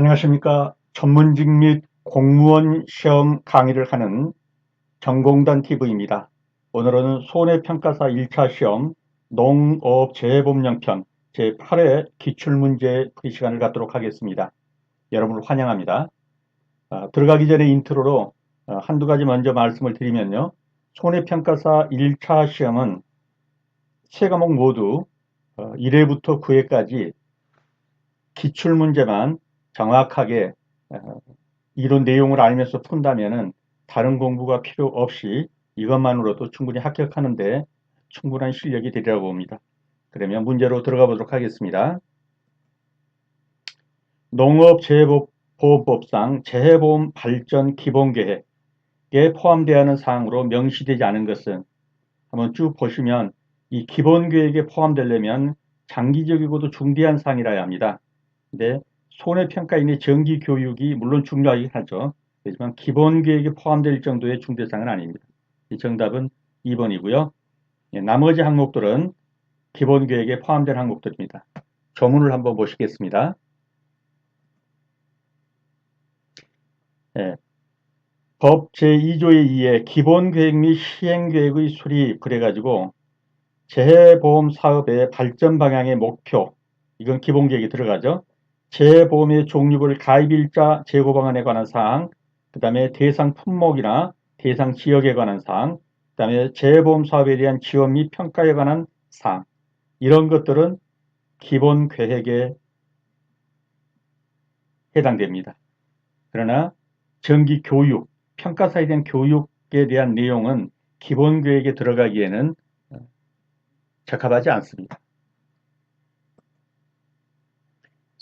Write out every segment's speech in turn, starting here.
안녕하십니까. 전문직 및 공무원 시험 강의를 하는 전공단 TV입니다. 오늘은 손해평가사 1차 시험 농업재해법령편 제8회 기출문제 풀이 시간을 갖도록 하겠습니다. 여러분을 환영합니다. 들어가기 전에 인트로로 한두 가지 먼저 말씀을 드리면요. 손해평가사 1차 시험은 세 과목 모두 1회부터 9회까지 기출문제만 정확하게 이론 내용을 알면서 푼다면은 다른 공부가 필요 없이 이것만으로도 충분히 합격하는데 충분한 실력이 되리라고 봅니다. 그러면 문제로 들어가 보도록 하겠습니다. 농업재해보험법상 재해보험 발전 기본계획에 포함되어 하는 사항으로 명시되지 않은 것은 한번 쭉 보시면 이 기본계획에 포함되려면 장기적이고도 중대한 사항이라야 합니다. 근데 손해평가인의 정기교육이 물론 중요하긴 하죠. 하지만 기본계획에 포함될 정도의 중대사항은 아닙니다. 이 정답은 2번이고요. 나머지 항목들은 기본계획에 포함된 항목들입니다. 조문을 한번 보시겠습니다. 법 제2조에 의해 기본계획 및 시행계획의 수립 그래가지고 재해보험 사업의 발전 방향의 목표, 이건 기본계획에 들어가죠. 재해보험의 종류별 가입일자 재고 방안에 관한 사항, 그 다음에 대상 품목이나 대상 지역에 관한 사항, 그 다음에 재해보험 사업에 대한 지원 및 평가에 관한 사항, 이런 것들은 기본계획에 해당됩니다. 그러나 정기교육, 평가사에 대한 교육에 대한 내용은 기본계획에 들어가기에는 적합하지 않습니다.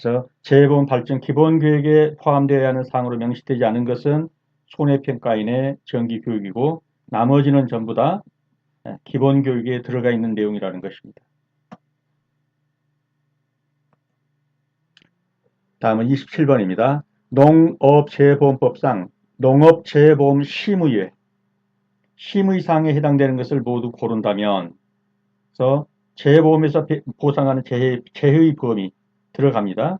그래서 재해보험 발전 기본계획에 포함되어야 하는 사항으로 명시되지 않은 것은 손해평가인의 정기교육이고 나머지는 전부 다 기본교육에 들어가 있는 내용이라는 것입니다. 다음은 27번입니다. 농업재해보험법상 농업재해보험 심의에 심의사항에 해당되는 것을 모두 고른다면 그래서 재해보험에서 보상하는 재해의 범위 들어갑니다.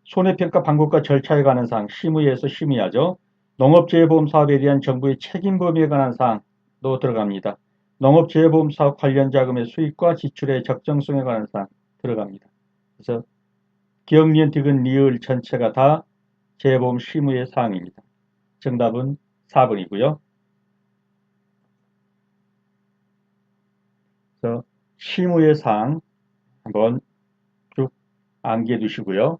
손해평가 방법과 절차에 관한 사항, 심의에서 심의하죠. 농업재해보험 사업에 대한 정부의 책임 범위에 관한 사항도 들어갑니다. 농업재해보험 사업 관련 자금의 수익과 지출의 적정성에 관한 사항 들어갑니다. 그래서 기억, 니은, 디귿, 리을 전체가 다 재해보험 심의의 사항입니다. 정답은 4번이고요. 그래서 심의의 사항 한번 쭉 암기해 두시고요.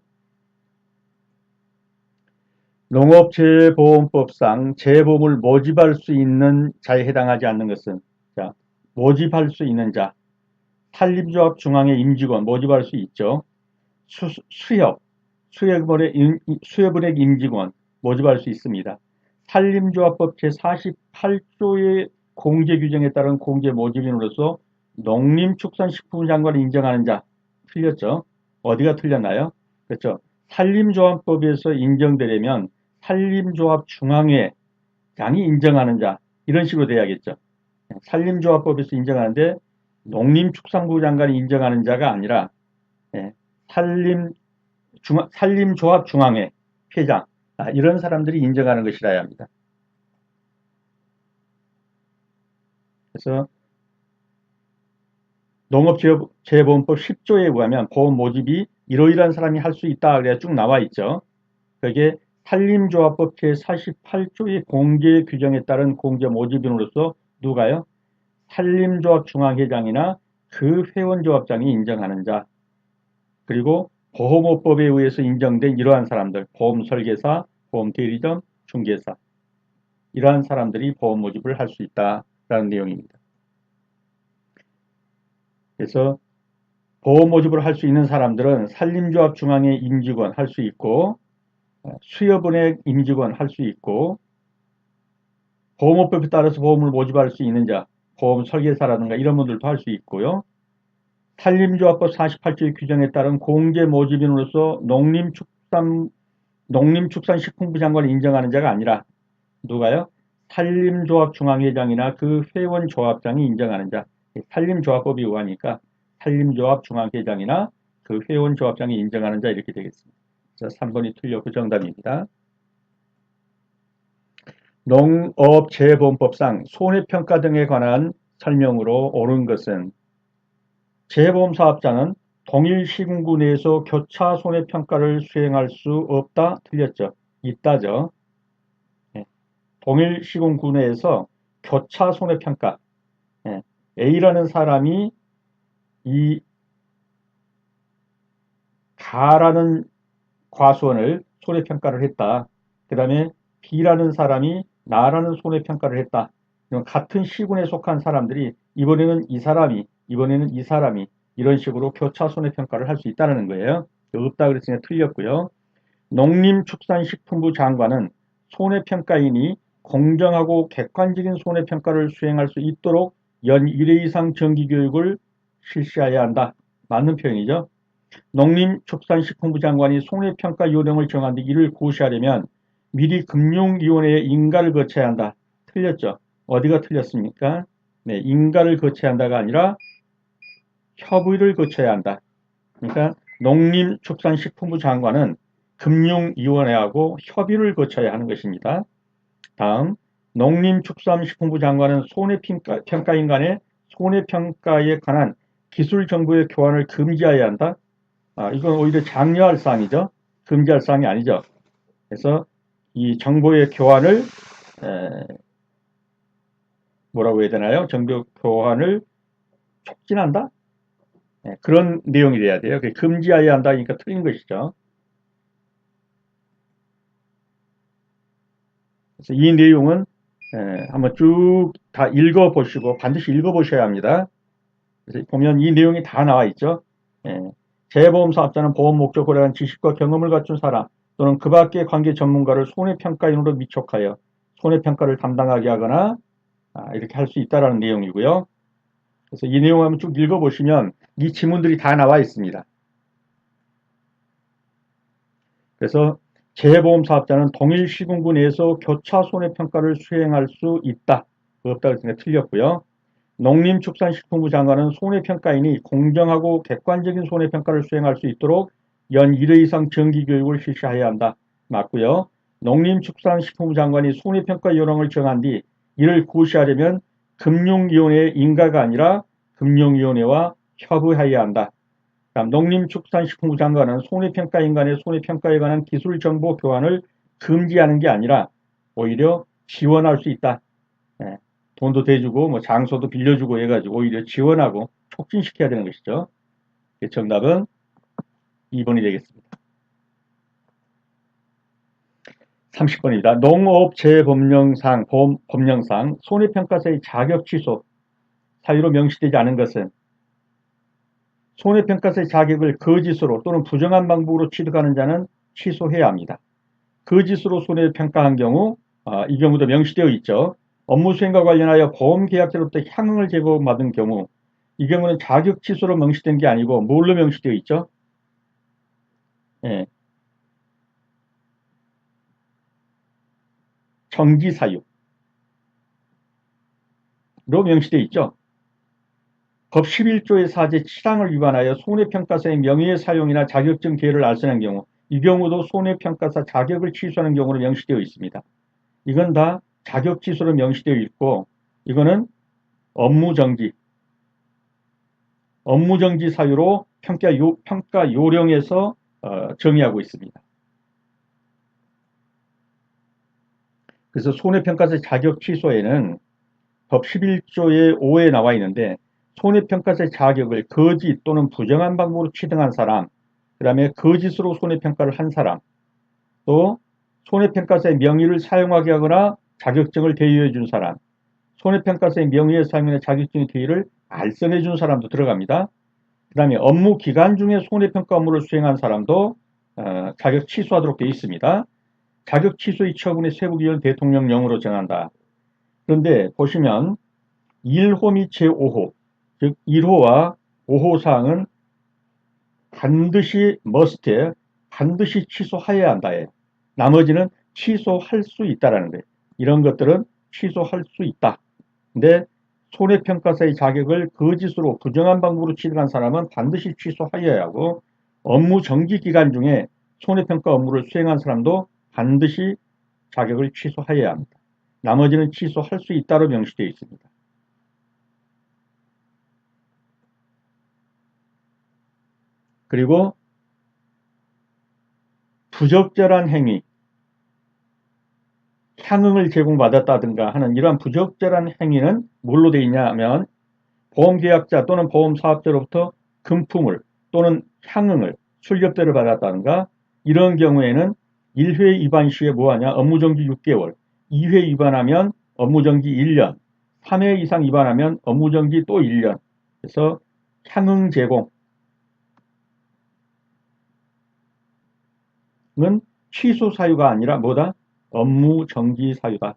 농업재해보험법상 재해보험을 모집할 수 있는 자에 해당하지 않는 것은 자, 모집할 수 있는 자, 산림조합 중앙의 임직원 모집할 수 있죠. 수협은행 임직원 모집할 수 있습니다. 산림조합법 제48조의 공제규정에 따른 공제 모집인으로서 농림축산식품부 장관을 인정하는 자 틀렸죠. 어디가 틀렸나요? 그렇죠. 산림조합법에서 인정되려면 산림조합 중앙회장이 인정하는 자 이런 식으로 돼야겠죠. 산림조합법에서 인정하는데 농림축산부 장관이 인정하는 자가 아니라 산림조합 중앙회 회장 이런 사람들이 인정하는 것이라야 합니다. 그래서 농업재해보험법 10조에 의하면 보험 모집이 이러이러한 사람이 할 수 있다 그래야 쭉 나와 있죠. 그게 산림조합법 제48조의 공개 규정에 따른 공제 모집인으로서 누가요? 산림조합 중앙회장이나 그 회원조합장이 인정하는 자 그리고 보험업법에 의해서 인정된 이러한 사람들 보험설계사, 보험대리점, 중개사 이러한 사람들이 보험 모집을 할 수 있다라는 내용입니다. 그래서 보험 모집을 할 수 있는 사람들은 산림조합 중앙회 임직원 할 수 있고 수협은행 임직원 할 수 있고 보험업법에 따라서 보험을 모집할 수 있는 자, 보험 설계사라든가 이런 분들도 할 수 있고요. 산림조합법 48조의 규정에 따른 공제 모집인으로서 농림축산식품부 장관을 인정하는 자가 아니라 누가요? 산림조합 중앙회장이나 그 회원조합장이 인정하는 자. 산림조합법이 의하니까 산림조합 중앙회장이나 그 회원조합장이 인정하는 자 이렇게 되겠습니다. 그래서 3번이 틀렸고 정답입니다. 농업재해보험법상 손해평가 등에 관한 설명으로 옳은 것은 재해보험사업자는 동일 시군구 내에서 교차 손해평가를 수행할 수 없다. 틀렸죠. 있다죠. 예. 동일 시군구 내에서 교차 손해평가. 예. A라는 사람이 이 가라는 과수원을 손해평가를 했다. 그 다음에 B라는 사람이 나라는 손해평가를 했다. 같은 시군에 속한 사람들이 이번에는 이 사람이, 이번에는 이 사람이 이런 식으로 교차 손해평가를 할 수 있다는 거예요. 없다 그랬으니까 틀렸고요. 농림축산식품부 장관은 손해평가인이 공정하고 객관적인 손해평가를 수행할 수 있도록 연 1회 이상 정기교육을 실시해야 한다. 맞는 표현이죠. 농림축산식품부 장관이 손해평가 요령을 정한 뒤 이를 고시하려면 미리 금융위원회의 인가를 거쳐야 한다. 틀렸죠. 어디가 틀렸습니까? 네, 인가를 거쳐야 한다가 아니라 협의를 거쳐야 한다. 그러니까 농림축산식품부 장관은 금융위원회하고 협의를 거쳐야 하는 것입니다. 다음, 농림축산식품부 장관은 손해평가인 간의 손해평가에 관한 기술 정보의 교환을 금지해야 한다. 이건 오히려 장려할 사항이죠. 금지할 사항이 아니죠. 그래서 이 정보의 교환을 뭐라고 해야 되나요? 정보 교환을 촉진한다? 그런 내용이 돼야 돼요. 금지해야 한다니까 틀린 것이죠. 그래서 이 내용은 한번 쭉 다 읽어보시고 반드시 읽어보셔야 합니다. 그래서 보면 이 내용이 다 나와 있죠. 재해보험사업자는 보험 목적으로 한 지식과 경험을 갖춘 사람 또는 그 밖의 관계 전문가를 손해평가인으로 위촉하여 손해평가를 담당하게 하거나 이렇게 할 수 있다는 내용이고요. 그래서 이 내용을 한번 쭉 읽어보시면 이 지문들이 다 나와 있습니다. 그래서 재해보험사업자는 동일 시군구 내에서 교차 손해평가를 수행할 수 있다. 없다고 했으니까 틀렸고요. 농림축산식품부 장관은 손해평가인이 공정하고 객관적인 손해평가를 수행할 수 있도록 연 1회 이상 정기교육을 실시해야 한다. 맞고요. 농림축산식품부 장관이 손해평가 요령을 정한 뒤 이를 고시하려면 금융위원회의 인가가 아니라 금융위원회와 협의해야 한다. 농림축산식품부 장관은 손해평가인 간의 손해평가에 관한 기술정보 교환을 금지하는 게 아니라 오히려 지원할 수 있다. 돈도 대주고 뭐 장소도 빌려주고 해가지고 오히려 지원하고 촉진시켜야 되는 것이죠. 정답은 2번이 되겠습니다. 30번입니다. 농업재해법령상 손해평가사의 자격 취소 사유로 명시되지 않은 것은 손해평가사의 자격을 거짓으로 또는 부정한 방법으로 취득하는 자는 취소해야 합니다. 거짓으로 손해평가한 경우 이 경우도 명시되어 있죠. 업무 수행과 관련하여 보험계약자로부터 향응을 제공받은 경우 이 경우는 자격 취소로 명시된 게 아니고 뭘로 명시되어 있죠? 정지 사유로 명시되어 있죠. 법 11조의 사제 7항을 위반하여 손해평가사의 명예의 사용이나 자격증 기회를 알선한 경우 이 경우도 손해평가사 자격을 취소하는 경우로 명시되어 있습니다. 이건 다 자격 취소로 명시되어 있고 이거는 업무정지 사유로 평가 요령에서 정의하고 있습니다. 그래서 손해평가사의 자격 취소에는 법 11조의 5에 나와 있는데 손해평가사의 자격을 거짓 또는 부정한 방법으로 취득한 사람, 그 다음에 거짓으로 손해평가를 한 사람, 또 손해평가사의 명의를 사용하게 하거나 자격증을 대여해 준 사람, 손해평가사의 명의의 사용이나 자격증의 대여를 알선해 준 사람도 들어갑니다. 그 다음에 업무 기간 중에 손해평가 업무를 수행한 사람도 자격 취소하도록 되어 있습니다. 자격 취소의 처분의 세부 기준은 대통령령으로 정한다. 그런데 보시면 1호 및 제5호, 즉 1호와 5호 사항은 반드시 반드시 취소해야 한다예요. 나머지는 취소할 수 있다라는 거예요. 이런 것들은 취소할 수 있다. 근데 손해평가사의 자격을 거짓으로 부정한 방법으로 취득한 사람은 반드시 취소하여야 하고 업무 정지 기간 중에 손해평가 업무를 수행한 사람도 반드시 자격을 취소하여야 합니다. 나머지는 취소할 수 있다로 명시되어 있습니다. 그리고 부적절한 행위, 향응을 제공받았다든가 하는 이러한 부적절한 행위는 뭘로 되어 있냐 하면 보험계약자 또는 보험사업자로부터 금품을 또는 향응을 출ገብ대를 받았다든가 이런 경우에는 1회 위반 시에 뭐하냐 업무정지 6개월, 2회 위반하면 업무정지 1년, 3회 이상 위반하면 업무정지 또 1년. 그래서 향응 제공은 취소 사유가 아니라 뭐다? 업무 정지 사유다.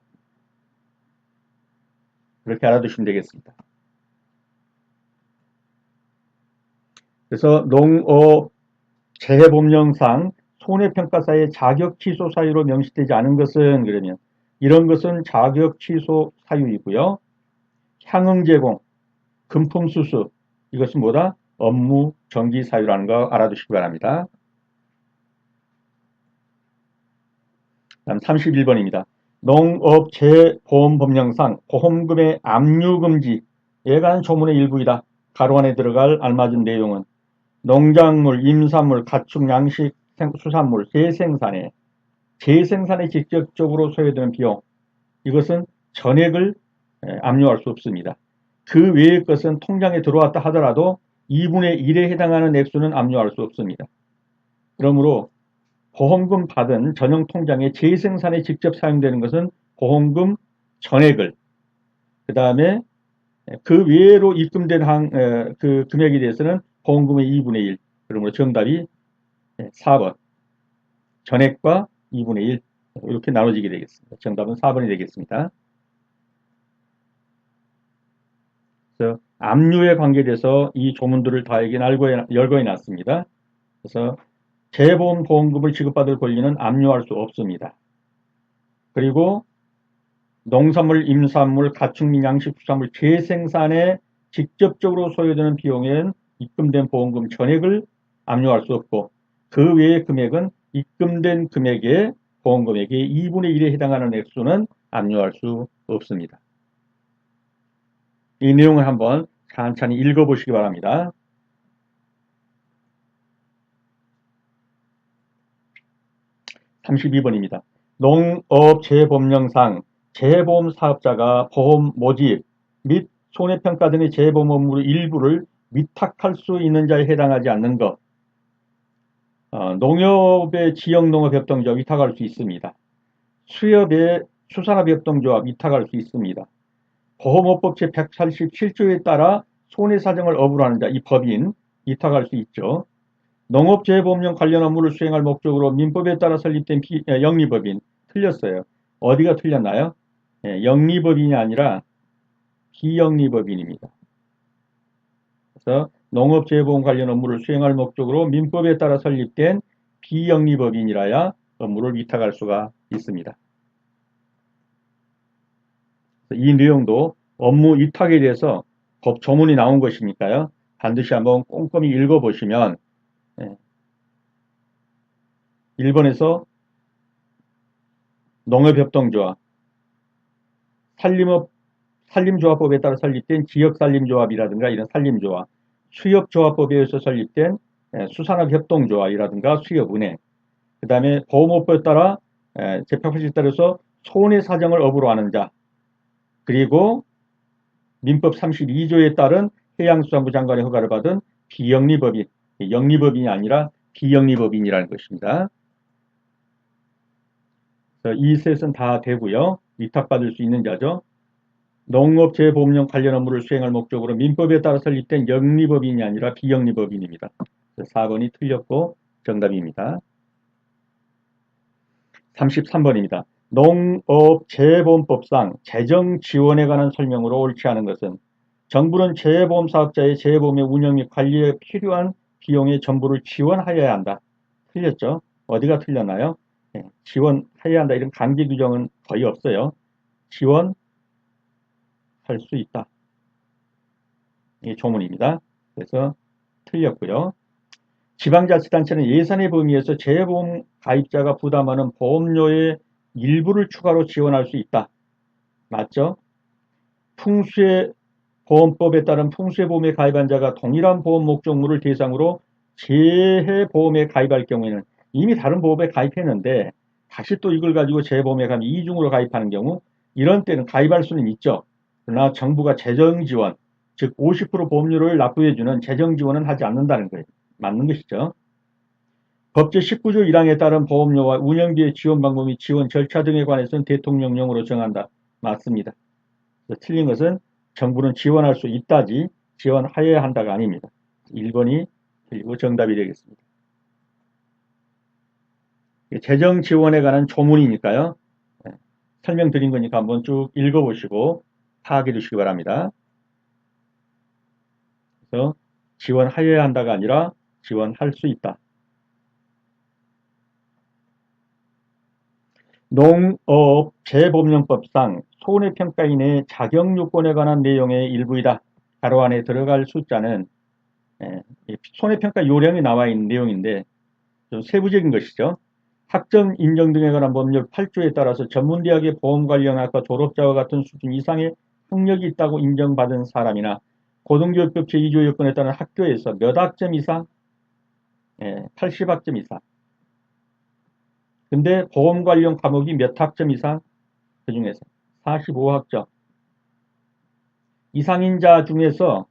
그렇게 알아두시면 되겠습니다. 그래서 농업재해법령상 손해평가사의 자격 취소 사유로 명시되지 않은 것은 그러면 이런 것은 자격 취소 사유이고요. 향응 제공, 금품 수수 이것은 뭐다? 업무 정지 사유라는 거 알아두시기 바랍니다. 다음 31번입니다. 농업재보험법령상 보험금의 압류금지에 관한 조문의 일부이다. 가로 안에 들어갈 알맞은 내용은 농작물, 임산물, 가축, 양식, 수산물 재생산에 직접적으로 소요되는 비용 이것은 전액을 압류할 수 없습니다. 그 외의 것은 통장에 들어왔다 하더라도 2분의 1에 해당하는 액수는 압류할 수 없습니다. 그러므로 보험금 받은 전용 통장에 재생산에 직접 사용되는 것은 보험금 전액을 그 다음에 그 외로 입금된 그 금액에 대해서는 보험금의 2분의 1 그러므로 정답이 4번 전액과 2분의 1 이렇게 나눠지게 되겠습니다. 정답은 4번이 되겠습니다. 그래서 압류에 관계돼서 이 조문들을 다 열거해 놨습니다. 그래서 재보험 보험금을 지급받을 권리는 압류할 수 없습니다. 그리고 농산물, 임산물, 가축 및 양식, 수산물 재생산에 직접적으로 소요되는 비용에는 입금된 보험금 전액을 압류할 수 없고 그 외의 금액은 입금된 금액의 보험금액의 2분의 1에 해당하는 액수는 압류할 수 없습니다. 이 내용을 한번 찬찬히 읽어보시기 바랍니다. 32번입니다. 농업재해법령상 재해보험 사업자가 보험 모집 및 손해평가 등의 재해보험 업무 일부를 위탁할 수 있는 자에 해당하지 않는 것. 농협의 지역농업협동조합 위탁할 수 있습니다. 수협의 수산업협동조합 위탁할 수 있습니다. 보험업법 제147조에 따라 손해사정을 업으로 하는 자, 이 법인 위탁할 수 있죠. 농업재해보험령 관련 업무를 수행할 목적으로 민법에 따라 설립된 영리법인 틀렸어요. 어디가 틀렸나요? 영리법인이 아니라 비영리법인입니다. 그래서 농업재해보험 관련 업무를 수행할 목적으로 민법에 따라 설립된 비영리법인이라야 업무를 위탁할 수가 있습니다. 이 내용도 업무 위탁에 대해서 법 조문이 나온 것이니까요. 반드시 한번 꼼꼼히 읽어보시면 1번에서 농업협동조합, 산림조합법에 따라 설립된 지역산림조합이라든가 이런 산림조합, 수협조합법에 의해서 설립된 수산업협동조합이라든가 수협은행, 그 다음에 보험업법에 따라 제180에 따라서 손해사정을 업으로 하는 자, 그리고 민법 32조에 따른 해양수산부 장관의 허가를 받은 비영리법인, 영리법인이 아니라 비영리법인이라는 것입니다. 이 셋은 다 되고요. 위탁받을 수 있는 자죠. 농업재해보험령 관련 업무를 수행할 목적으로 민법에 따라 설립된 영리법인이 아니라 비영리법인입니다. 4번이 틀렸고 정답입니다. 33번입니다. 농업재해보험법상 재정지원에 관한 설명으로 옳지 않은 것은 정부는 재해보험 사업자의 재해보험의 운영 및 관리에 필요한 비용의 전부를 지원하여야 한다. 틀렸죠? 어디가 틀렸나요? 지원해야 한다. 이런 강제 규정은 거의 없어요. 지원할 수 있다. 이 조문입니다. 그래서 틀렸고요. 지방자치단체는 예산의 범위에서 재보험 가입자가 부담하는 보험료의 일부를 추가로 지원할 수 있다. 맞죠? 풍수해보험법에 따른 풍수해보험에 가입한 자가 동일한 보험 목적물을 대상으로 재해보험에 가입할 경우에는 이미 다른 보험에 가입했는데 다시 또 이걸 가지고 재보험에 가면 이중으로 가입하는 경우 이런 때는 가입할 수는 있죠. 그러나 정부가 재정지원, 즉 50% 보험료를 납부해주는 재정지원은 하지 않는다는 거예요. 맞는 것이죠. 법제 19조 1항에 따른 보험료와 운영비의 지원 방법 및 지원 절차 등에 관해서는 대통령령으로 정한다. 맞습니다. 틀린 것은 정부는 지원할 수 있다지 지원하여야 한다가 아닙니다. 1번이 그리고 정답이 되겠습니다. 재정 지원에 관한 조문이니까요. 설명드린 거니까 한번 쭉 읽어보시고 파악해 주시기 바랍니다. 그래서 지원하여야 한다가 아니라 지원할 수 있다. 농업재법령법상 손해평가인의 자격요건에 관한 내용의 일부이다. 가로 안에 들어갈 숫자는 손해평가 요령이 나와 있는 내용인데 좀 세부적인 것이죠. 학점 인정 등에 관한 법률 8조에 따라서 전문대학의 보험관련학과 졸업자와 같은 수준 이상의 학력이 있다고 인정받은 사람이나 고등교육법 제2조 요건에 따른 학교에서 몇 학점 이상? 80학점 이상. 근데 보험 관련 과목이 몇 학점 이상? 그 중에서 45학점. 이상인자 중에서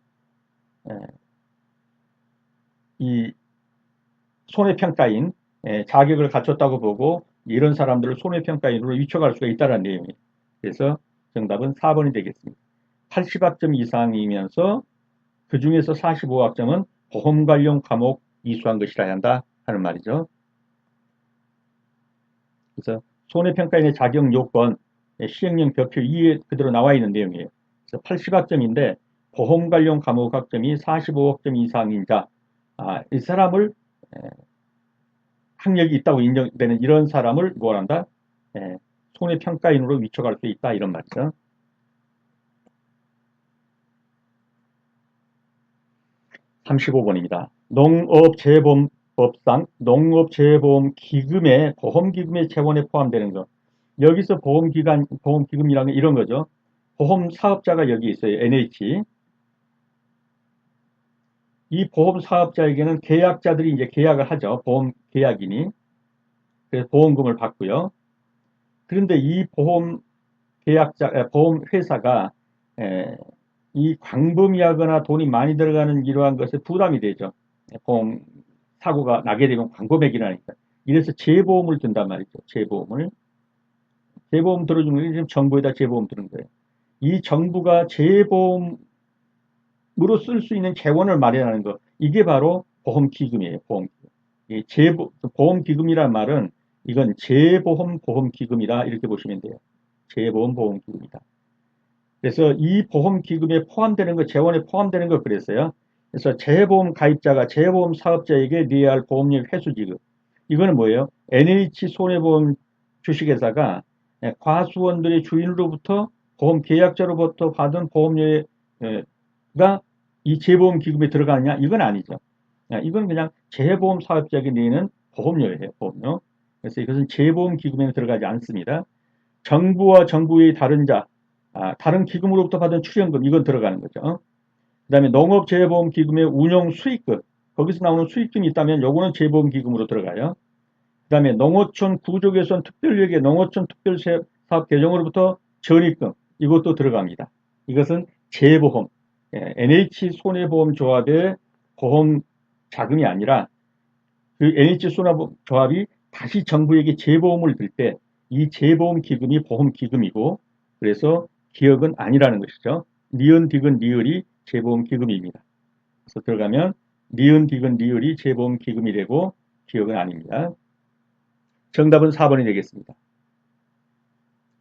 이 손해평가인 자격을 갖췄다고 보고 이런 사람들을 손해평가인으로 위촉할 수가 있다는 내용이에요. 그래서 정답은 4번이 되겠습니다. 80학점 이상이면서 그 중에서 45학점은 보험 관련 과목 이수한 것이라 한다 하는 말이죠. 그래서 손해평가인의 자격 요건 시행령 별표 2에 그대로 나와 있는 내용이에요. 그래서 80학점인데 보험 관련 과목 학점이 45학점 이상인 자, 이 사람을 학력이 있다고 인정되는 이런 사람을 뭐란다? 손해평가인으로 위촉할 수 있다 이런 말이죠. 35번입니다. 농업재보험법상 농업재보험기금의 보험기금의 재원에 포함되는 것. 여기서 보험기금이라는 게 이런 거죠. 보험사업자가 여기 있어요. NH. 이 보험사업자에게는 계약자들이 이제 계약을 하죠. 보험계약인이. 그래서 보험금을 받고요. 그런데 이 보험회사가 이 광범위하거나 돈이 많이 들어가는 이러한 것에 부담이 되죠. 보험 사고가 나게 되면 광범액이라니까. 이래서 재보험을 든단 말이죠. 재보험 들어주는 게 지금 정부에다 재보험 드는 거예요. 이 정부가 재보험으로 쓸 수 있는 재원을 마련하는 거. 이게 바로 보험기금이에요. 보험기금. 보험기금이란 말은 이건 재보험 보험기금이다. 이렇게 보시면 돼요. 재보험 보험기금이다. 그래서 이 보험기금에 포함되는 거, 재원에 포함되는 거 그랬어요. 그래서 재보험 가입자가 재보험 사업자에게 내야 할 보험료 회수 지급. 이거는 뭐예요? NH 손해보험 주식회사가 과수원들의 주인으로부터 보험 계약자로부터 받은 보험료가 이 재보험 기금에 들어가느냐? 이건 아니죠. 이건 그냥 재보험 사업자에게 내는 보험료예요. 보험료. 그래서 이것은 재보험 기금에 들어가지 않습니다. 정부와 정부의 다른 자, 다른 기금으로부터 받은 출연금 이건 들어가는 거죠. 그 다음에 농업재보험기금의 운용 수익금 거기서 나오는 수익금이 있다면 요거는 재보험기금으로 들어가요. 그 다음에 농어촌 구조개선 특별위원회 농어촌 특별사업 개정으로부터 전입금 이것도 들어갑니다. 이것은 재보험 NH손해보험조합의 보험 자금이 아니라 그 NH손해보험조합이 다시 정부에게 재보험을 들 때 이 재보험 기금이 보험 기금이고 그래서 기억은 아니라는 것이죠. 니은 디귿 리을이 재보험 기금입니다. 그래서 들어가면 니은 디귿 리을이 재보험 기금이 되고 기억은 아닙니다. 정답은 4번이 되겠습니다.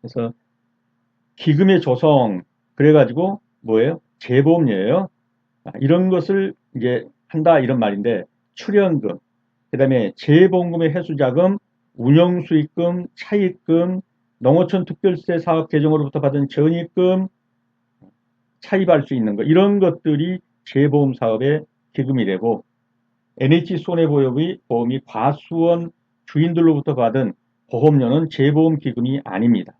그래서 기금의 조성 그래가지고 뭐예요? 재보험료예요. 이런 것을 이제 한다 이런 말인데 출연금, 그 다음에 재보험금의 회수자금, 운영수익금, 차입금, 농어촌 특별세 사업 개정으로부터 받은 전입금, 차입할 수 있는 것 이런 것들이 재보험 사업의 기금이 되고 NH손해보험이 과수원 주인들로부터 받은 보험료는 재보험기금이 아닙니다.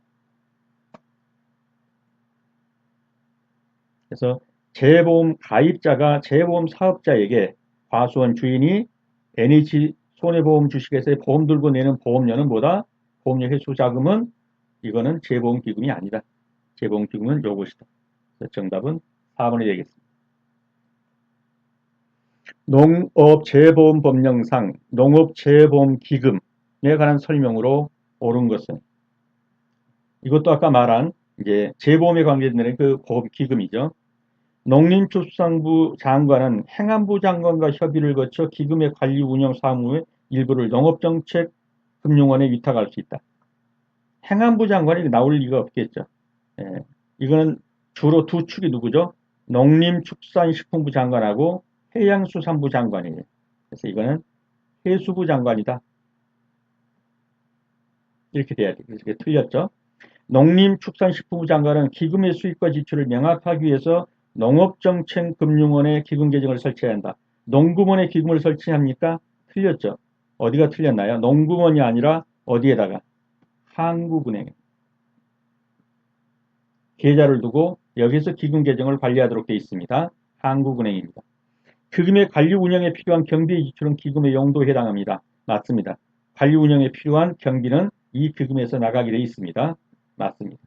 그래서 재보험 가입자가 재보험 사업자에게 과수원 주인이 NH손해보험 주식회사에 보험 들고 내는 보험료는 뭐다? 보험료 회수 자금은 이거는 재보험기금이 아니다. 재보험기금은 요것이다. 정답은 4번이 되겠습니다. 농업재보험법령상 농업재보험기금에 관한 설명으로 옳은 것은 이것도 아까 말한 이제 재보험에 관계되는 그 보험기금이죠. 농림축산부 장관은 행안부 장관과 협의를 거쳐 기금의 관리 운영 사무의 일부를 농업정책금융원에 위탁할 수 있다. 행안부 장관이 나올 리가 없겠죠. 예, 이거는 주로 두 축이 누구죠? 농림축산식품부 장관하고 해양수산부 장관이에요. 그래서 이거는 해수부 장관이다. 이렇게 돼야 돼요. 그래서 이게 틀렸죠. 농림축산식품부 장관은 기금의 수익과 지출을 명확하기 위해서 농업정책금융원에 기금 계정을 설치해야 한다. 농구원에 기금을 설치합니까? 틀렸죠. 어디가 틀렸나요? 농구원이 아니라 어디에다가? 한국은행. 계좌를 두고 여기서 기금 계정을 관리하도록 되어 있습니다. 한국은행입니다. 기금의 관리 운영에 필요한 경비의 지출은 기금의 용도에 해당합니다. 맞습니다. 관리 운영에 필요한 경비는 이 기금에서 나가게 되어 있습니다. 맞습니다.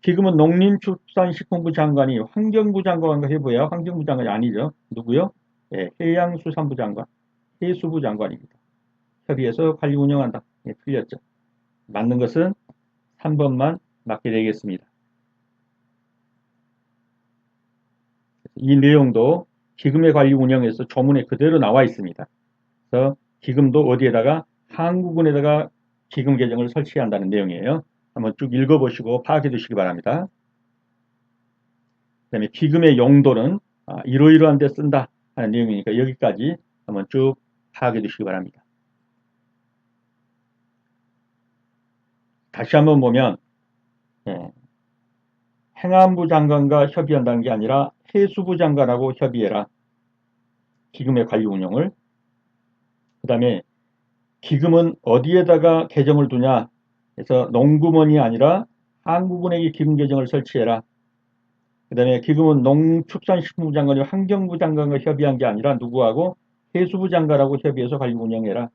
기금은 농림축산식품부 장관이 환경부 장관과 해보야 환경부 장관이 아니죠. 누구요? 예, 해양수산부 장관, 해수부 장관입니다. 협의해서 관리 운영한다. 예, 틀렸죠. 맞는 것은 3번만 맞게 되겠습니다. 이 내용도 기금의 관리 운영에서 조문에 그대로 나와 있습니다. 그래서 기금도 어디에다가 한국은에다가 기금 계정을 설치해야 한다는 내용이에요. 한번 쭉 읽어보시고 파악해 두시기 바랍니다. 그 다음에 기금의 용도는 이러이러한 데 쓴다 하는 내용이니까 여기까지 한번 쭉 파악해 두시기 바랍니다. 다시 한번 보면 행안부 장관과 협의한다는 게 아니라 해수부 장관하고 협의해라. 기금의 관리 운영을. 그 다음에 기금은 어디에다가 계정을 두냐. 그래서 농구원이 아니라 한국은행에 기금 계정을 설치해라. 그 다음에 기금은 농축산식품부 장관이 환경부 장관과 협의한 게 아니라 누구하고? 해수부 장관하고 협의해서 관리 운영해라.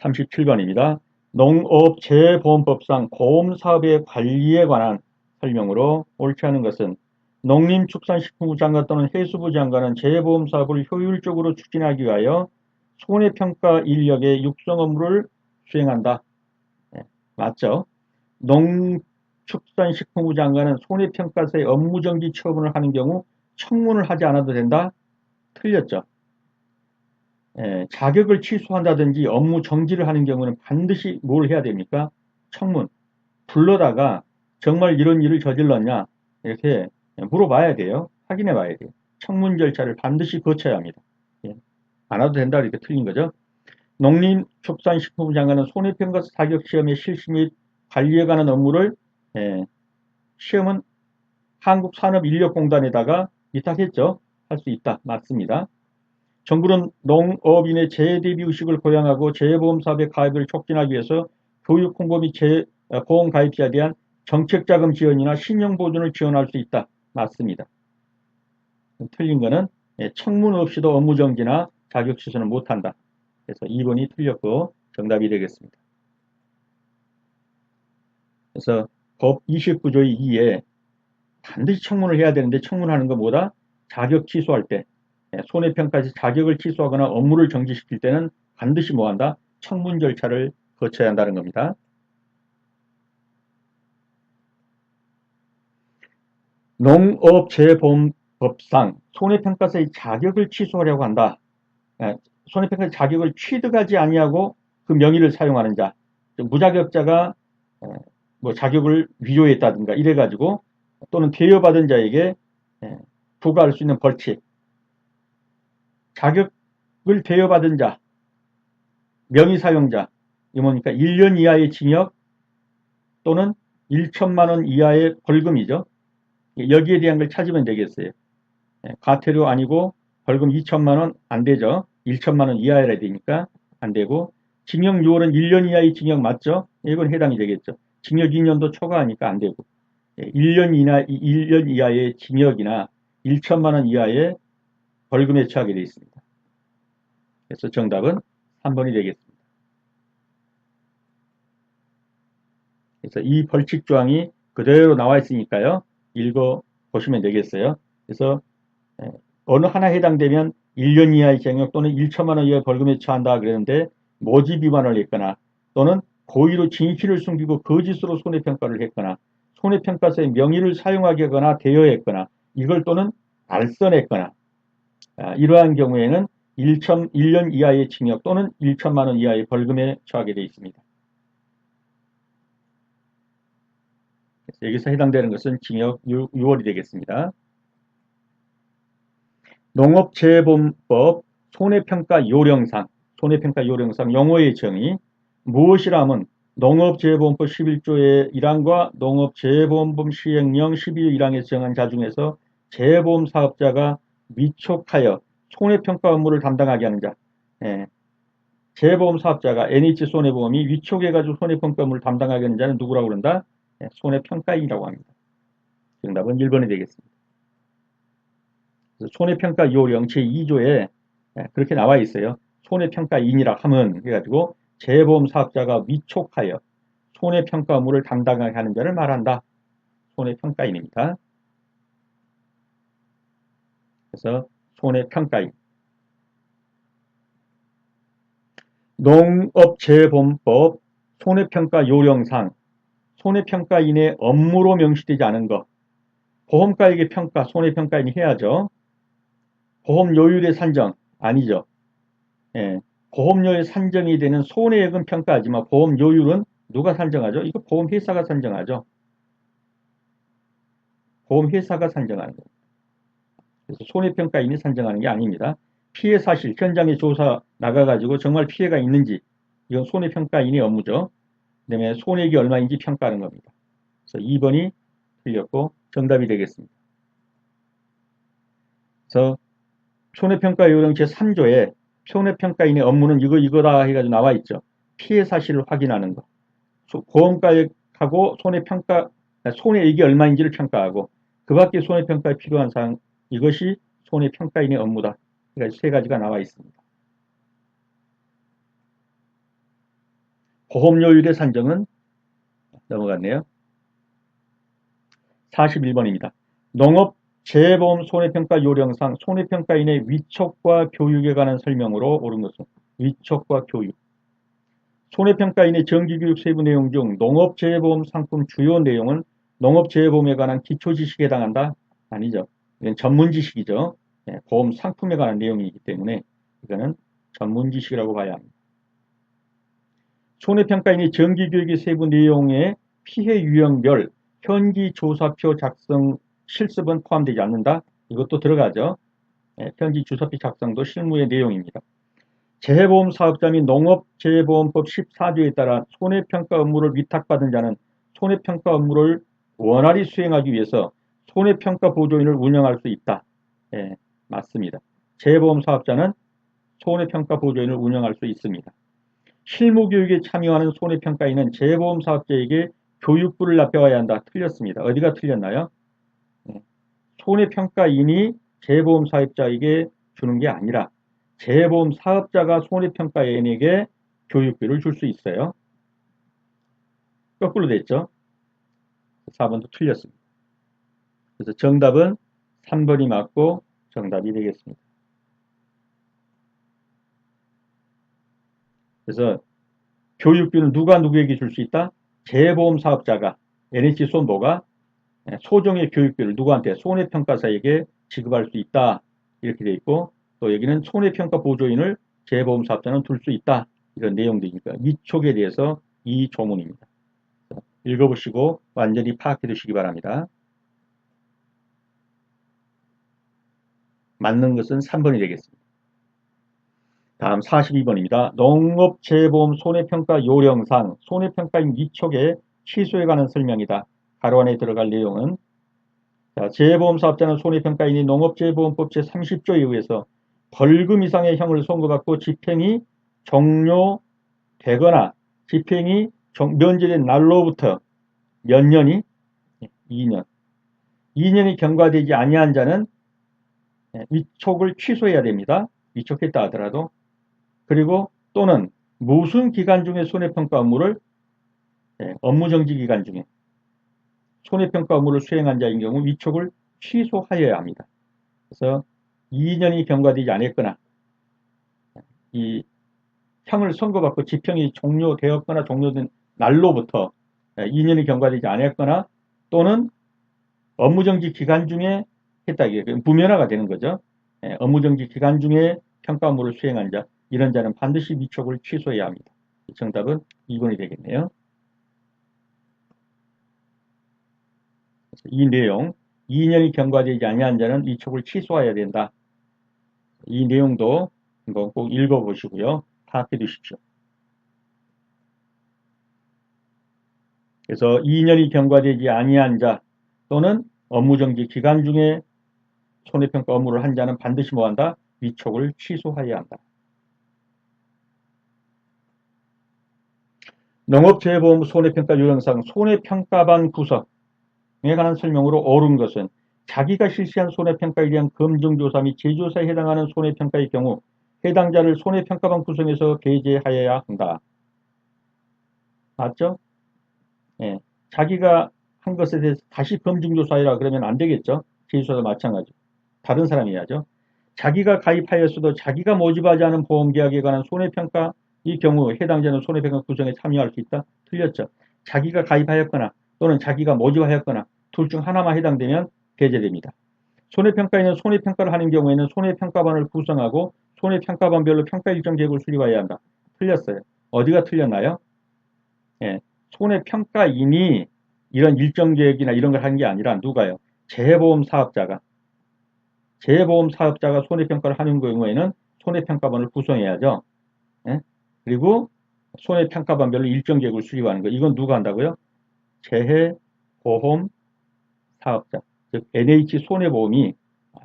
37번입니다. 농업재보험법상 보험사업의 관리에 관한 설명으로 옳지 않은 것은 농림축산식품부 장관 또는 해수부 장관은 재보험사업을 효율적으로 추진하기 위하여 손해평가 인력의 육성 업무를 수행한다. 네, 맞죠? 농축산식품부 장관은 손해평가사의 업무정지 처분을 하는 경우 청문을 하지 않아도 된다? 틀렸죠. 자격을 취소한다든지 업무 정지를 하는 경우는 반드시 뭘 해야 됩니까? 청문. 불러다가 정말 이런 일을 저질렀냐? 이렇게 물어봐야 돼요. 확인해 봐야 돼요. 청문 절차를 반드시 거쳐야 합니다. 안 와도 된다 이렇게 틀린 거죠. 농림축산식품부 장관은 손해평가 자격시험의 실시 및 관리에 관한 업무를 시험은 한국산업인력공단에다가 위탁했죠. 할 수 있다. 맞습니다. 정부는 농업인의 재대비 의식을 고양하고 재보험사업의 가입을 촉진하기 위해서 교육 홍보 및 보험 가입자에 대한 정책자금 지원이나 신용보존을 지원할 수 있다. 맞습니다. 틀린 거는 청문 없이도 업무정지나 자격취소는 못한다. 그래서 2번이 틀렸고 정답이 되겠습니다. 그래서 법 29조의 2에 반드시 청문을 해야 되는데 청문하는 거 뭐다? 자격 취소할 때 손해평가에서 자격을 취소하거나 업무를 정지시킬 때는 반드시 뭐한다? 청문 절차를 거쳐야 한다는 겁니다. 농업재보험법상 손해평가사의 자격을 취소하려고 한다. 손해평가 자격을 취득하지 아니하고 그 명의를 사용하는 자, 무자격자가 뭐 자격을 위조했다든가 이래가지고 또는 대여받은 자에게 부과할 수 있는 벌칙, 자격을 대여받은 자, 명의 사용자, 이 뭡니까? 1년 이하의 징역 또는 1천만 원 이하의 벌금이죠. 여기에 대한 걸 찾으면 되겠어요. 과태료 아니고 벌금 2천만 원 안 되죠. 1천만 원 이하여야 되니까 안 되고, 징역 6월은 1년 이하의 징역 맞죠? 이건 해당이 되겠죠. 징역 2년도 초과하니까 안 되고, 1년 이하의 징역이나 1천만 원 이하의 벌금에 처하게 되어 있습니다. 그래서 정답은 3번이 되겠습니다. 그래서 이 벌칙 조항이 그대로 나와 있으니까요. 읽어 보시면 되겠어요. 그래서 어느 하나에 해당되면 1년 이하의 징역 또는 1천만 원 이하의 벌금에 처한다 그랬는데, 모집 위반을 했거나 또는 고의로 진실을 숨기고 거짓으로 손해평가를 했거나 손해평가서의 명의를 사용하거나 대여했거나 이걸 또는 알선했거나, 이러한 경우에는 1년 이하의 징역 또는 1천만 원 이하의 벌금에 처하게 되어 있습니다. 여기서 해당되는 것은 징역 6월이 되겠습니다. 농업재보법 손해평가 요령상, 손해평가 요령상 용어의 정의, 무엇이라 하면 농업재보법 11조의 1항과 농업재보법 시행령 12조 1항에서 정한 자 중에서 재보험 사업자가 위촉하여 손해평가 업무를 담당하게 하는 자, 재보험 사업자가 NH손해보험이 위촉해가지고 손해평가 업무를 담당하게 하는 자는 누구라고 그런다? 손해평가인이라고 합니다. 정답은 1번이 되겠습니다. 손해평가 요령 제2조에 그렇게 나와 있어요. 손해평가인이라 하면 해가지고 재보험 사업자가 위촉하여 손해평가 업무를 담당하게 하는 자를 말한다. 손해평가인입니다. 그래서 손해평가인. 농업재보법 손해평가 요령상 손해평가인의 업무로 명시되지 않은 것. 보험가액의 평가 손해평가인이 해야죠. 보험료율의 산정 아니죠. 보험료의 산정이 되는 손해액은 평가하지만 보험료율은 누가 산정하죠? 이거 보험회사가 산정하죠. 보험회사가 산정하는 겁니다. 그래서 손해평가인이 산정하는 게 아닙니다. 피해 사실, 현장에 조사 나가가지고 정말 피해가 있는지, 이건 손해평가인의 업무죠. 그 다음에 손해액이 얼마인지 평가하는 겁니다. 그래서 2번이 틀렸고 정답이 되겠습니다. 그래서 손해평가 요령 제3조에 손해평가인의 업무는 이거다 해가지고 나와 있죠. 피해 사실을 확인하는 것. 보험가액하고 손해액이 얼마인지를 평가하고 그 밖에 손해평가에 필요한 사항, 이것이 손해평가인의 업무다. 그러니까 세 가지가 나와 있습니다. 보험료율의 산정은 넘어갔네요. 41번입니다. 농업재보험 손해평가 요령상 손해평가인의 위촉과 교육에 관한 설명으로 옳은 것은 위촉과 교육. 손해평가인의 정기교육 세부 내용 중 농업재보험 상품 주요 내용은 농업재보험에 관한 기초지식에 해당한다? 아니죠. 이건 전문지식이죠. 보험 상품에 관한 내용이기 때문에 이거는 전문지식이라고 봐야 합니다. 손해평가인이 정기교육의 세부 내용에 피해 유형별 현지조사표 작성 실습은 포함되지 않는다? 이것도 들어가죠. 현지조사표 작성도 실무의 내용입니다. 재보험 사업자 및 농업재보험법 14조에 따라 손해평가 업무를 위탁받은 자는 손해평가 업무를 원활히 수행하기 위해서 손해평가 보조인을 운영할 수 있다. 맞습니다. 재보험 사업자는 손해평가 보조인을 운영할 수 있습니다. 실무교육에 참여하는 손해평가인은 재보험 사업자에게 교육부를 납부해야 한다. 틀렸습니다. 어디가 틀렸나요? 손해평가인이 재보험 사업자에게 주는 게 아니라 재보험 사업자가 손해평가인에게 교육비를 줄 수 있어요. 거꾸로 됐죠. 4번도 틀렸습니다. 그래서 정답은 3번이 맞고 정답이 되겠습니다. 그래서 교육비는 누가 누구에게 줄 수 있다? 재보험 사업자가 NH손보가 소정의 교육비를 누구한테? 손해평가사에게 지급할 수 있다. 이렇게 되어 있고, 또 여기는 손해평가 보조인을 재보험 사업자는 둘 수 있다. 이런 내용들이니까 위촉에 대해서 이 조문입니다. 읽어보시고 완전히 파악해 두시기 바랍니다. 맞는 것은 3번이 되겠습니다. 다음 42번입니다. 농업재보험 손해평가 요령상 손해평가인 위촉의 취소에 관한 설명이다. 가로 안에 들어갈 내용은 자, 재해보험사업자는 손해평가인이 농업재해보험법 제30조에 의해서 벌금 이상의 형을 선고받고 집행이 종료되거나 집행이 면제된 날로부터 몇 년이? 2년. 2년이 경과되지 아니한 자는 위촉을 취소해야 됩니다. 위촉했다 하더라도. 그리고 또는 무슨 기간 중에 손해평가 업무를 업무정지 기간 중에 손해평가 업무를 수행한 자인 경우 위촉을 취소하여야 합니다. 그래서 2년이 경과되지 않았거나 이 형을 선고받고 집행이 종료되었거나 종료된 날로부터 2년이 경과되지 않았거나 또는 업무정지 기간 중에 했다. 이게 무면허가 되는 거죠. 업무정지 기간 중에 평가 업무를 수행한 자, 이런 자는 반드시 위촉을 취소해야 합니다. 정답은 2번이 되겠네요. 이 내용, 2년이 경과되지 아니한 자는 위촉을 취소해야 된다. 이 내용도 꼭 읽어보시고요. 파악해 두십시오. 그래서 2년이 경과되지 아니한 자 또는 업무정지 기간 중에 손해평가 업무를 한 자는 반드시 뭐한다? 위촉을 취소해야 한다. 농업재해보험 손해평가 요령상 손해평가반 구성에 관한 설명으로 옳은 것은 자기가 실시한 손해평가에 대한 검증조사 및 재조사에 해당하는 손해평가의 경우 해당자를 손해평가반 구성에서 배제하여야 한다. 맞죠? 예. 자기가 한 것에 대해서 다시 검증조사해라 그러면 안 되겠죠? 재조사도 마찬가지. 다른 사람이 해야죠. 자기가 가입하였어도 자기가 모집하지 않은 보험계약에 관한 손해평가 이 경우 해당자는 손해평가 구성에 참여할 수 있다? 틀렸죠. 자기가 가입하였거나 또는 자기가 모집하였거나 둘 중 하나만 해당되면 배제됩니다. 손해평가에는 손해평가를 하는 경우에는 손해평가반을 구성하고 손해평가반별로 평가 일정 계획을 수립해야 한다. 틀렸어요. 어디가 틀렸나요? 예, 손해평가인이 이런 일정 계획이나 이런 걸 하는 게 아니라 누가요? 재해보험 사업자가 손해평가를 하는 경우에는 손해평가반을 구성해야죠. 예? 그리고 손해평가반별로 일정 계획을 수립하는 거. 이건 누가 한다고요? 재해보험 사업자, 즉 NH손해보험이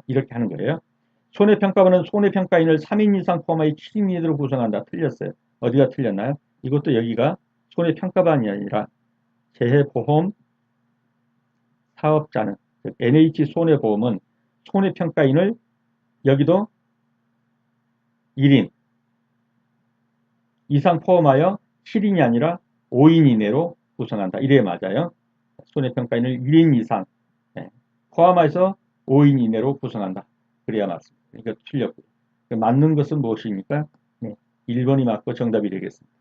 이렇게 하는 거예요. 손해평가반은 손해평가인을 3인 이상 포함하여 7인으로 구성한다. 틀렸어요. 어디가 틀렸나요? 이것도 여기가 손해평가반이 아니라 재해보험 사업자는, 즉 NH손해보험은 손해평가인을 여기도 1인 이상 포함하여 7인이 아니라 5인 이내로 구성한다. 이래야 맞아요. 손해평가인을 1인 이상 포함해서 5인 이내로 구성한다. 그래야 맞습니다. 이거 틀렸고요. 맞는 것은 무엇입니까? 네, 1번이 맞고 정답이 되겠습니다.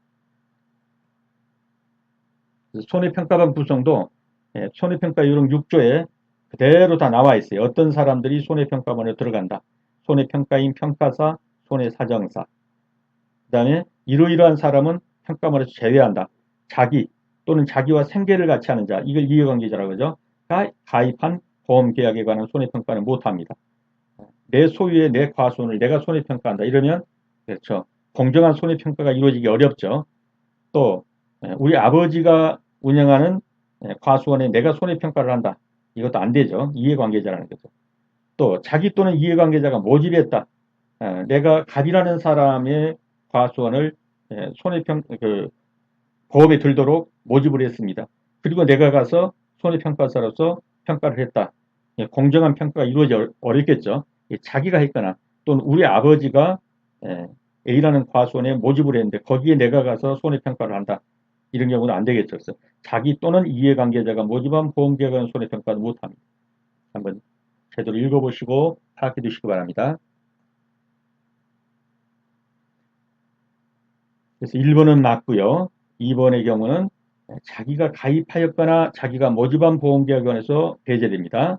손해평가반 구성도 손해평가 요령 6조에 그대로 다 나와 있어요. 어떤 사람들이 손해평가반에 들어간다. 손해평가인, 평가사, 손해사정사. 그 다음에 이러이러한 사람은 평가반에서 제외한다. 자기 또는 자기와 생계를 같이 하는 자, 이걸 이해관계자라고 하죠. 가입한 보험계약에 관한 손해평가는 못합니다. 내 소유의 내 과손을 내가 손해평가한다. 이러면 그렇죠. 공정한 손해평가가 이루어지기 어렵죠. 또 우리 아버지가 운영하는 과수원에 내가 손해평가를 한다. 이것도 안 되죠. 이해관계자라는 거죠. 또 자기 또는 이해관계자가 모집했다. 내가 갑이라는 사람의 과수원을 보험에 들도록 모집을 했습니다. 그리고 내가 가서 손해평가사로서 평가를 했다. 공정한 평가가 이루어지기 어렵겠죠. 자기가 했거나 또는 우리 아버지가 A라는 과수원에 모집을 했는데 거기에 내가 가서 손해평가를 한다. 이런 경우는 안 되겠죠. 그래서 자기 또는 이해관계자가 모집한 보험계약은 손해평가는 못합니다. 한번 제대로 읽어보시고 파악해 두시기 바랍니다. 그래서 1번은 맞고요. 2번의 경우는 자기가 가입하였거나 자기가 모집한 보험계약원에서 배제됩니다.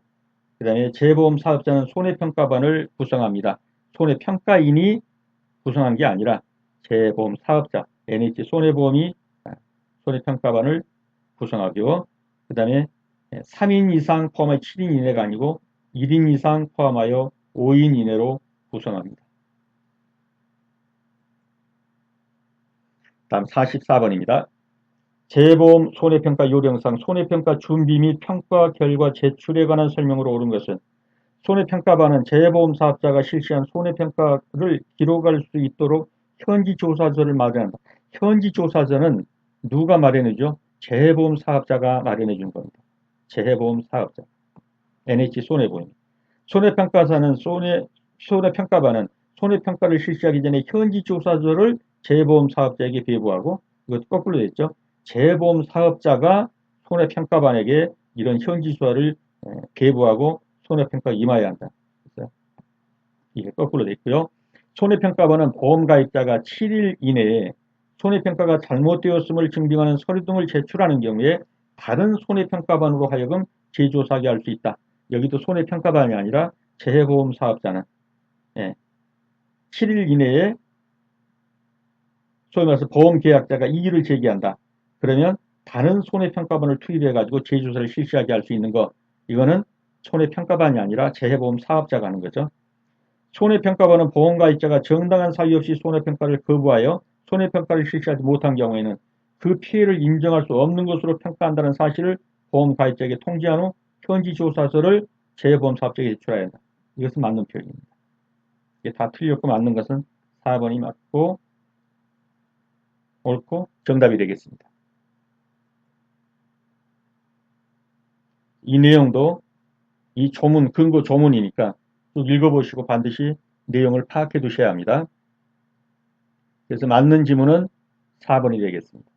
그 다음에 재보험 사업자는 손해평가반을 구성합니다. 손해평가인이 구성한 게 아니라 재보험 사업자, NH손해보험이 손해평가반을 구성하고요. 그 다음에 3인 이상 포함하여 7인 이내가 아니고 1인 이상 포함하여 5인 이내로 구성합니다. 다음 44번입니다. 재보험 손해평가 요령상 손해평가 준비 및 평가 결과 제출에 관한 설명으로 옳은 것은 손해평가반은 재보험 사업자가 실시한 손해평가를 기록할 수 있도록 현지조사서를 마련한다. 현지조사서는 누가 마련해줘? 재보험 사업자가 마련해 준 겁니다. 재보험 사업자. NH 손해보험. 손해평가사는 손해평가반은 손해평가를 실시하기 전에 현지조사서를 재보험 사업자에게 배부하고 이것도 거꾸로 됐죠. 재보험 사업자가 손해평가반에게 이런 현지조사를 배부하고 손해평가 임하여야 한다. 그래서 이게 거꾸로 됐고요. 손해평가반은 보험가입자가 7일 이내에 손해평가가 잘못되었음을 증빙하는 서류 등을 제출하는 경우에 다른 손해평가반으로 하여금 재조사하게 할 수 있다. 여기도 손해평가반이 아니라 재보험 사업자는 7일 이내에 소위 말해서 보험계약자가 이의를 제기한다. 그러면 다른 손해평가반을 투입해가지고 재조사를 실시하게 할 수 있는 거. 이거는 손해평가반이 아니라 재보험 사업자가 하는 거죠. 손해평가반은 보험가입자가 정당한 사유 없이 손해평가를 거부하여 손해평가를 실시하지 못한 경우에는 그 피해를 인정할 수 없는 것으로 평가한다는 사실을 보험가입자에게 통지한 후 현지조사서를 재보험사업자에게 제출해야 한다. 이것은 맞는 표현입니다. 이게 다 틀렸고 맞는 것은 4번이 맞고 옳고 정답이 되겠습니다. 이 내용도 이 조문, 근거 조문이니까 쭉 읽어보시고 반드시 내용을 파악해 두셔야 합니다. 그래서 맞는 지문은 4번이 되겠습니다.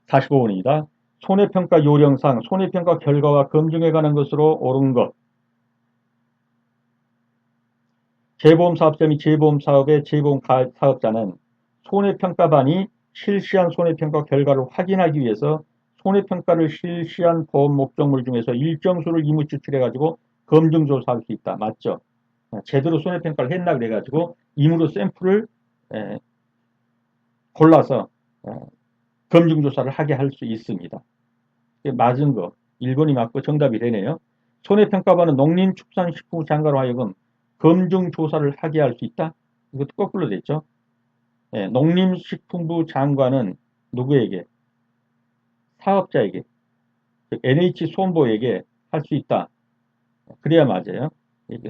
45번입니다. 손해평가 요령상 손해평가 결과와 검증에 관한 것으로 옳은 것. 재보험사업자 및 재보험사업의 재보험사업자는 손해평가반이 실시한 손해평가 결과를 확인하기 위해서 손해평가를 실시한 보험 목적물 중에서 일정 수를 이무 추출해가지고 검증조사할 수 있다. 맞죠? 제대로 손해평가를 했나 그래가지고 임으로 샘플을 골라서 검증조사를 하게 할 수 있습니다. 맞은 거 1번이 맞고 정답이 되네요. 손해평가반은 농림축산식품부 장관으로 하여금 검증조사를 하게 할 수 있다. 이것도 거꾸로 됐죠. 농림식품부 장관은 누구에게? 사업자에게, NH손보에게 할 수 있다. 그래야 맞아요.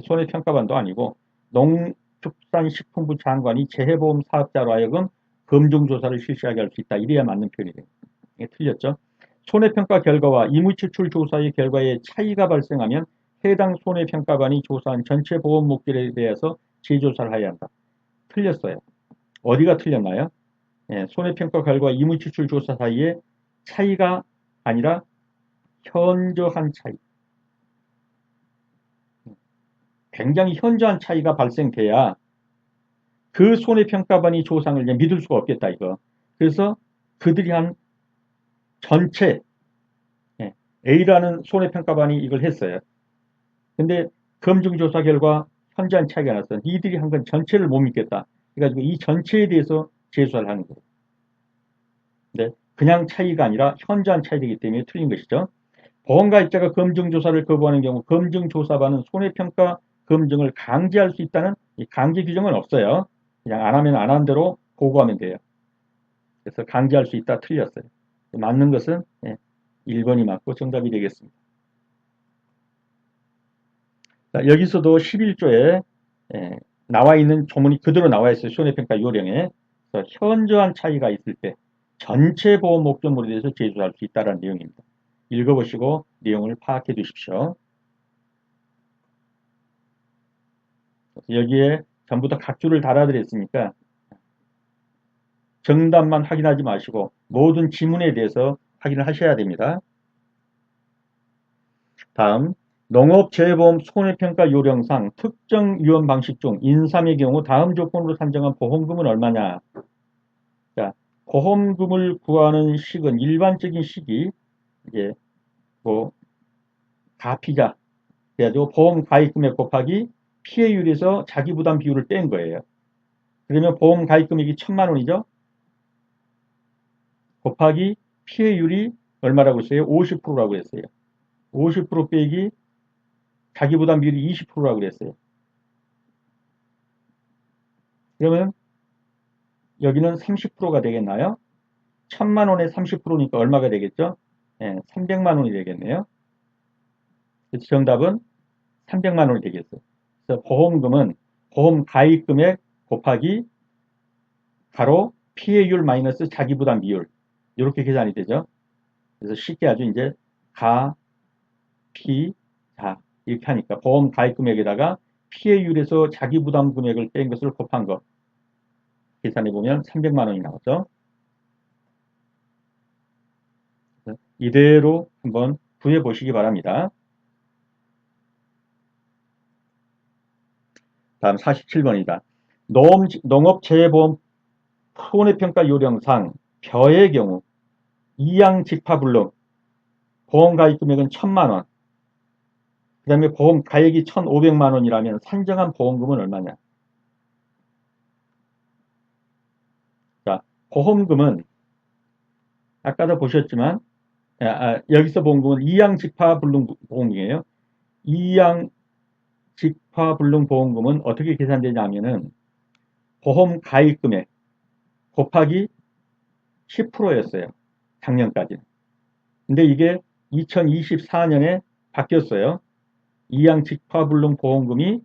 손해평가반도 아니고 농축산식품부 장관이 재해보험 사업자로 하여금 검증조사를 실시하게 할 수 있다. 이래야 맞는 표현이에요. 이게 틀렸죠. 손해평가 결과와 이무추출 조사의 결과에 차이가 발생하면 해당 손해평가반이 조사한 전체 보험 목적에 대해서 재조사를 해야 한다. 틀렸어요. 어디가 틀렸나요? 손해평가 결과 이무추출 조사 사이에 차이가 아니라 현저한 차이. 굉장히 현저한 차이가 발생돼야 그 손해평가반이 조사를 믿을 수가 없겠다 이거. 그래서 그들이 한 전체 A라는 손해평가반이 이걸 했어요. 근데 검증조사 결과 현저한 차이가 났어. 니들이 한 건 전체를 못 믿겠다. 그래가지고 이 전체에 대해서 재수사를 하는 거예요. 네, 그냥 차이가 아니라 현저한 차이이기 때문에 틀린 것이죠. 보험가입자가 검증조사를 거부하는 경우 검증조사반은 손해평가 검증을 강제할 수 있다는 강제 규정은 없어요. 그냥 안 하면 안 한 대로 보고하면 돼요. 그래서 강제할 수 있다 틀렸어요. 맞는 것은 1번이 맞고 정답이 되겠습니다. 자, 여기서도 11조에 나와 있는 조문이 그대로 나와 있어요. 손해평가 요령에. 현저한 차이가 있을 때 전체 보험 목적물에 대해서 제조할 수 있다는 내용입니다. 읽어보시고 내용을 파악해 두십시오. 여기에 전부 다 각주를 달아드렸으니까 정답만 확인하지 마시고 모든 지문에 대해서 확인을 하셔야 됩니다. 다음 농업재해보험 손해평가 요령상 특정 위험 방식 중 인삼의 경우 다음 조건으로 산정한 보험금은 얼마냐. 자, 보험금을 구하는 식은 일반적인 식이 이제 뭐 가피자 그래가지고 보험 가입금액 곱하기 피해율에서 자기부담 비율을 뺀 거예요. 그러면 보험 가입금액이 1,000만 원이죠. 곱하기 피해율이 얼마라고 했어요? 50%라고 했어요. 50% 빼기 자기부담 비율이 20%라고 그랬어요. 그러면 여기는 30%가 되겠나요? 1000만 원에 30%니까 얼마가 되겠죠? 300만 원이 되겠네요. 그래서 정답은 300만 원이 되겠어요. 그래서 보험금은 보험 가입 금액 곱하기 가로 피해율 마이너스 자기부담 비율 이렇게 계산이 되죠. 그래서 쉽게 아주 이제 가, 피, 자 이렇게 하니까 보험 가입 금액에다가 피해율에서 자기부담 금액을 뺀 것을 곱한 거 계산해 보면 300만 원이 나오죠. 이대로 한번 구해 보시기 바랍니다. 다음 47번이다. 농업재해보험 손해평가 요령상 벼의 경우 이양직파불능 보험가입 금액은 1000만 원, 그 다음에 보험 가액이 1500만 원이라면 산정한 보험금은 얼마냐? 자, 보험금은 아까도 보셨지만 여기서 보험금은 이양직파불능 보험이에요. 이양직파불능 보험금은 어떻게 계산되냐면은 보험 가입 금액 곱하기 10%였어요. 작년까지는. 근데 이게 2024년에 바뀌었어요. 이양직파불능 보험금이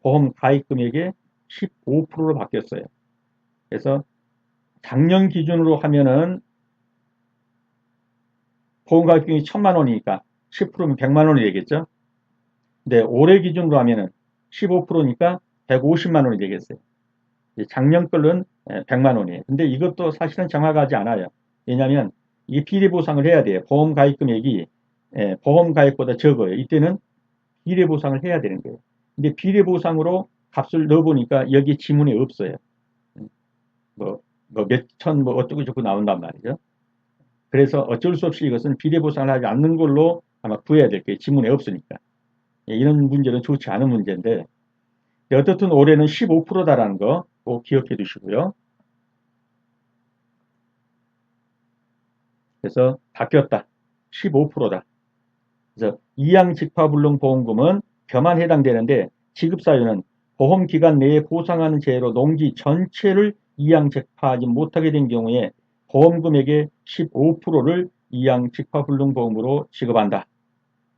보험 가입 금액의 15%로 바뀌었어요. 그래서 작년 기준으로 하면은 보험 가입 금액이 1000만 원이니까 10%면 100만 원이 되겠죠. 근데 올해 기준으로 하면은 15%니까 150만 원이 되겠어요. 작년 걸로는 100만 원이에요. 근데 이것도 사실은 정확하지 않아요. 왜냐하면 이게 비례보상을 해야 돼요. 보험 가입 금액이 보험 가입보다 적어요. 이때는 비례보상을 해야 되는 거예요. 근데 비례보상으로 값을 넣어보니까 여기 지문에 없어요. 몇천 어쩌고저쩌고 나온단 말이죠. 그래서 어쩔 수 없이 이것은 비례보상을 하지 않는 걸로 아마 구해야 될 거예요. 지문에 없으니까. 이런 문제는 좋지 않은 문제인데 어떻든 올해는 15%다라는 거 꼭 기억해 두시고요. 그래서 바뀌었다. 15%다. 그래서 이양직파불능 보험금은 벼만 해당되는데 지급사유는 보험기간 내에 보상하는 재해로 농지 전체를 이양직파하지 못하게 된 경우에 보험금액의 15%를 이양직파불능보험으로 지급한다.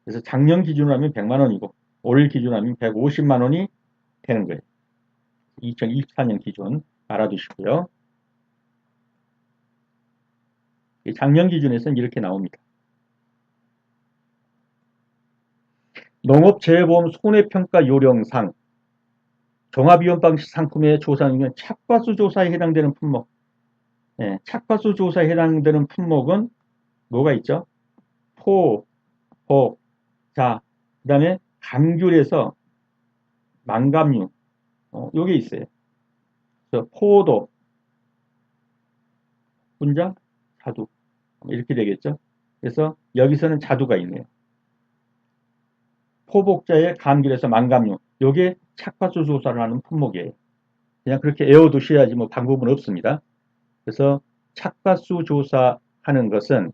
그래서 작년 기준으로 하면 100만 원이고 올 기준으로 하면 150만 원이 되는 거예요. 2024년 기준 알아두시고요. 작년 기준에서는 이렇게 나옵니다. 농업재해보험 손해평가 요령상 종합위험 방식 상품의 조사이면 착과수 조사에 해당되는 품목. 착과수 조사에 해당되는 품목은 뭐가 있죠? 포, 복, 자, 그 다음에 감귤에서 망감류. 요게 있어요. 그래서 포도, 분자, 자두. 이렇게 되겠죠? 그래서 여기서는 자두가 있네요. 포복자의 감귤에서 망감류. 요게 착과수 조사를 하는 품목이에요. 그냥 그렇게 외워두셔야지 뭐 방법은 없습니다. 그래서 착과수 조사하는 것은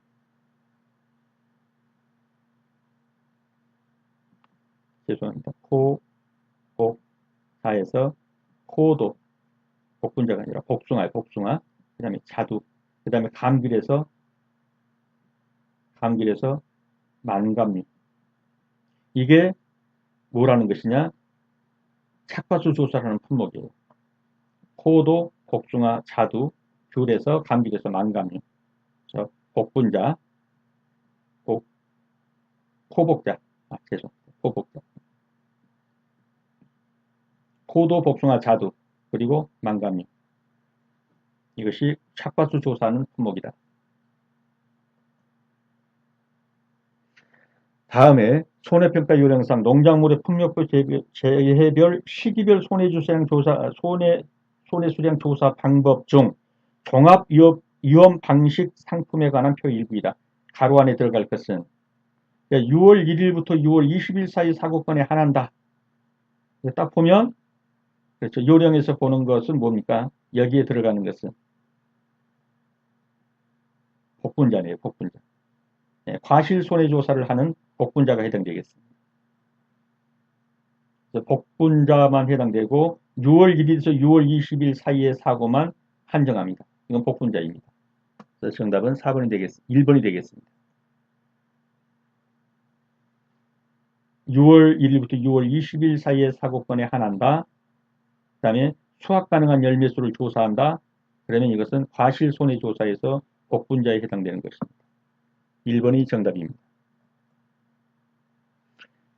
죄송합니다. 포, 복, 사에서 포도, 복분자가 아니라 복숭아예요. 복숭아. 그 다음에 자두. 그 다음에 감귤에서 만감류. 이게 뭐라는 것이냐? 착과수 조사라는 품목이에요. 포도, 복숭아, 자두, 귤에서 감귤에서 만감류. 복분자, 포복자. 포복자. 포도, 복숭아, 자두, 그리고 만감류. 이것이 착과수 조사하는 품목이다. 다음에 손해평가 요령상 농작물의 풍력부 재해별 시기별 손해수량 조사 방법 중 종합위험 방식 상품에 관한 표 일부이다. 가로 안에 들어갈 것은 6월 1일부터 6월 20일 사이 사고건에 한한다. 딱 보면 그렇죠. 요령에서 보는 것은 뭡니까? 여기에 들어가는 것은 복분자네요. 복분자. 과실 손해조사를 하는 복분자가 해당되겠습니다. 그래서 복분자만 해당되고 6월 1일에서 6월 20일 사이의 사고만 한정합니다. 이건 복분자입니다. 그래서 정답은 1번이 되겠습니다. 6월 1일부터 6월 20일 사이의 사고건에 한한다. 그 다음에 수확 가능한 열매수를 조사한다. 그러면 이것은 과실손해조사에서 복분자에 해당되는 것입니다. 1번이 정답입니다.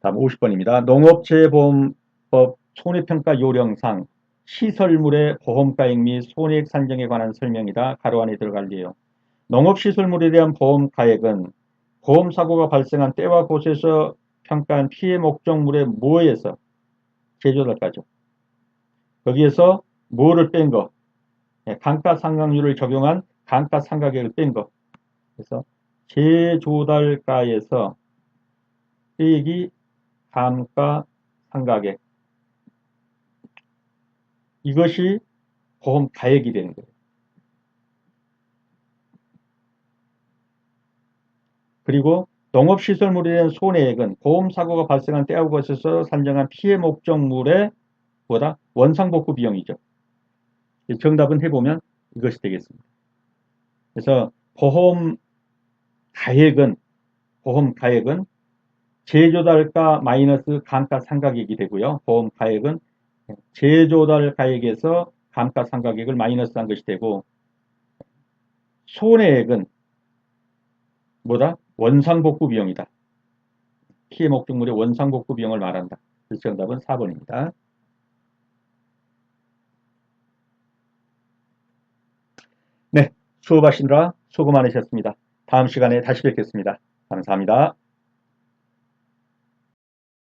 다음 50번입니다. 농업재해보험법 손해평가 요령상 시설물의 보험가액 및 손해액 산정에 관한 설명이다. 가로 안에 들어갈게요. 농업시설물에 대한 보험가액은 보험사고가 발생한 때와 곳에서 평가한 피해 목적물의 뭐에서 제조될까죠. 거기에서 뭐를 뺀 거, 감가상각률을 적용한 감가상각액을 뺀 거. 그래서 제조달가에서 빼기 감가상각액. 이것이 보험가액이 되는 거예요. 그리고 농업시설물에 대한 손해액은 보험사고가 발생한 때하고 곳에서 산정한 피해 목적물의 보다 원상복구 비용이죠. 정답은 해보면 이것이 되겠습니다. 그래서 보험가액은 제조달가 마이너스 감가상각액이 되고요. 보험가액은 제조달가액에서 감가상각액을 마이너스한 것이 되고, 손해액은 뭐다? 원상복구 비용이다. 피해 목적물의 원상복구 비용을 말한다. 그래서 정답은 4번입니다. 네, 수업하시느라 수고 많으셨습니다. 다음 시간에 다시 뵙겠습니다. 감사합니다.